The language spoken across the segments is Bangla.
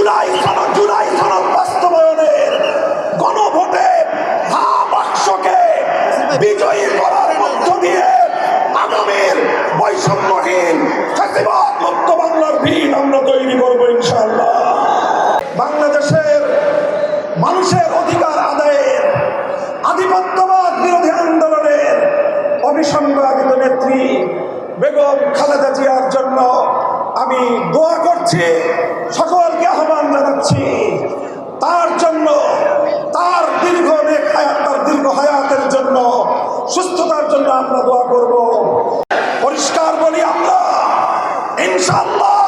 জুলাই সনদ বাস্তবায়নের গণভোটে হা বাক্সকে বিজয়ী করার মধ্য দিয়ে আগামীর বৈষম্যহীন ফ্যাসিবাদ মুক্ত বাংলার ভিত আমরা তৈরি করবো ইনশাআল্লাহ। বাংলাদেশের মানুষের অধিকার আদায়ের আধিপত্যবাদ বিরোধী আন্দোলনের অবিসংবাদিত নেত্রী বেগম খালেদা জিয়ার জন্য আমি দোয়া করছি, সকলকে আহ্বান জানাচ্ছি তার জন্য, তার দীর্ঘ হায়াতের জন্য, সুস্থতার জন্য আমরা দোয়া করব। পরিষ্কার বলি আমরা ইনশাআল্লাহ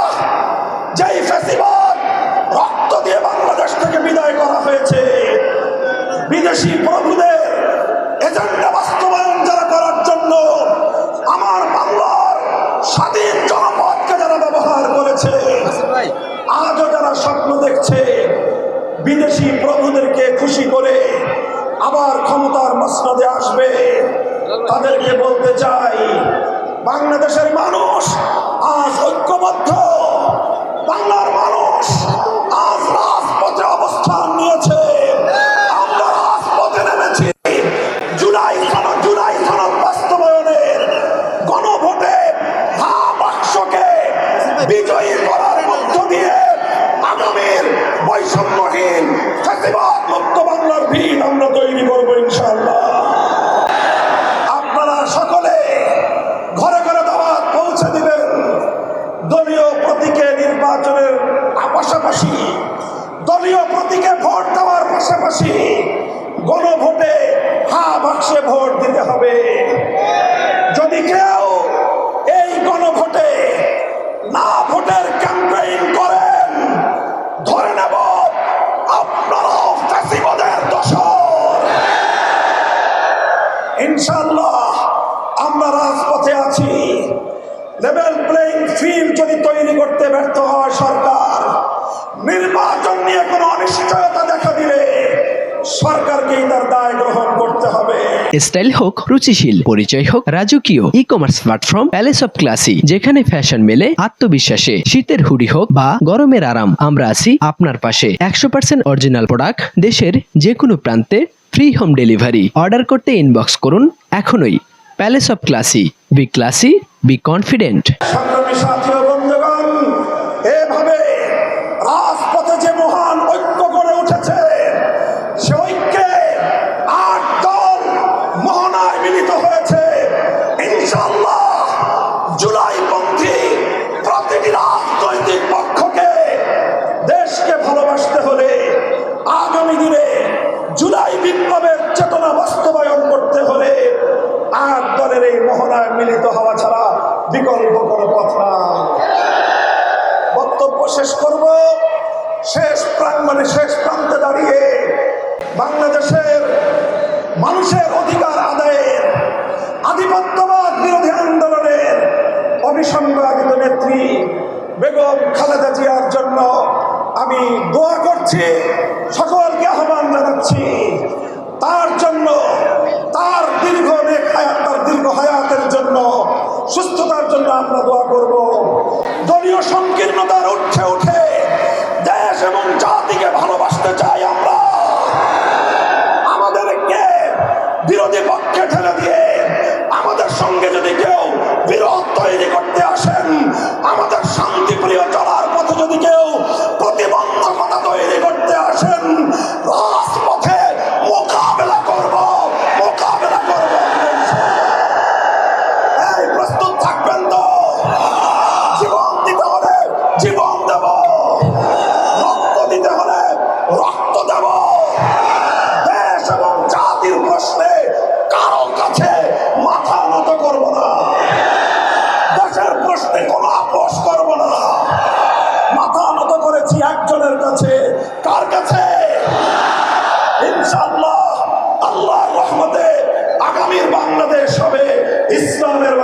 যেই ফ্যাসিবাদ রক্ত দিয়ে বাংলাদেশ থেকে বিদায় করা হয়েছে, বিদেশি প্রভুদের এজেন্ডা বাস্তবায়ন যারা করার জন্য আমার বাংলার স্বাধীন জনপদকে যারা ব্যবহার করেছে, আজও যারা স্বপ্ন দেখছে বিদেশি প্রভুদেরকে খুশি করে আবার ক্ষমতার মসনদে আসবে, তাদেরকে বলতে চাই বাংলাদেশের মানুষ আজ ঐক্যবদ্ধ, বাংলার মানুষ আজ রাজপথে অবস্থান নিয়েছে, আমরা রাজপথে নেমেছি। জুলাই সনদ বাস্তবায়নের গণভোটে হা বাক্সকে বিজয়ী করার মধ্য দিয়ে আগামীর বৈষম্যহীন ফ্যাসিবাদ মুক্ত বাংলার ভিত আমরা তৈরি করবো ইনশাআল্লাহ। আপনারা সকলে ঘরে ঘরে দাওয়াত পৌঁছে দিবেন। দলীয় প্রতীকে নির্বাচনের পাশাপাশি, দলীয় প্রতীকে ভোট দেওয়ার পাশাপাশি গণভোটে হা বাক্সে ভোট দিতে হবে। যদি কেউ এই গণভোটে না ভোটের ক্যাম্পেইন করেন, ধরে নেব আপনারাও ফ্যাসিবাদের দোসর। ইনশাআল্লাহ আমরা রাজপথে আছি। লেভেল প্লেইং ফিল্ড যদি তৈরি করতে ব্যর্থ হয় সরকার, নির্বাচন নিয়ে কোনো অনিশ্চয়তা দেখা দিলে সরকারকেই তার দায় গ্রহণ করতে হবে। স্টাইল হোক রুচিশীল, পরিচয় হোক রাজকীয়, e commerce platform palace of classy, যেখানে ফ্যাশন মেলে আত্মবিশ্বাসে। শীতের হুডি হোক বা গরমের আরাম, আমরা আছি আপনার পাশে। 100% অরিজিনাল প্রোডাক্ট, দেশের যে কোনো প্রান্তে ফ্রি হোম ডেলিভারি। অর্ডার করতে ইনবক্স করুন এখনই। Palace of classy, B classy, be confident. সংগ্রামী সাথী ও বন্ধুগণ, এভাবে রাজপথে যে মহান ঐক্য গড়ে উঠেছে, সে ঐক্যে 8 দল মোহনায় মিলিত হয়েছে। ইনশাআল্লাহ জুলাইপন্থী প্রতিটি রাজনৈতিক পক্ষকে দেশকে ভালোবাসতে হলে আগামী দিনে জুলাই বিপ্লবের চেতনা বাস্তবায়ন করতে হলে 8 দলের এই মোহনায় মিলিত হওয়া ছাড়া বিকল্প কোনো পথ নাই। বক্তব্য শেষ করব শেষ প্রাঙ্গণে, শেষ প্রান্তে দাঁড়িয়ে বাংলাদেশের মানুষের অধিকার আদায়ের আধিপত্যবাদ বিরোধী আন্দোলনের অবিসংবাদিত নেত্রী বেগম খালেদা জিয়ার জন্য আমি দোয়া করছি, সকলকে আহ্বান জানাচ্ছি তার জন্য, তার দীর্ঘ হায়াতের জন্য, সুস্থতার জন্য আমরা দোয়া করব। দলীয় সংকীর্ণতার উঠে উঠে দেশ এবং জাতিকে ভালোবাসতে চাই আমরা। আমাদেরকে বিরোধী পক্ষে ঠেলে দিয়ে আমাদের সঙ্গে যদি কেউ বিরোধ তৈরি করতে আসেন, আমাদের শান্তিপ্রিয় চলার পথে যদি কেউ প্রতিবন্ধকতা তৈরি করতে আসেন, রাজপথে মোকাবেলা করব। এই প্রস্তুত থাকবেন তো? জীবন দিতে হলে জীবন দেব, রক্ত দিতে হলে রক্ত দেব। দেশ এবং জাতির প্রশ্নে কারো কাছে মাথা নত করব না, দেশের প্রশ্নে কোনো আপোষ করব না। মাথা নত করেছি একজনের কাছে, কার কাছে? ইনশাআল্লাহ আল্লাহর রহমতে আগামীর বাংলাদেশ হবে ইসলামের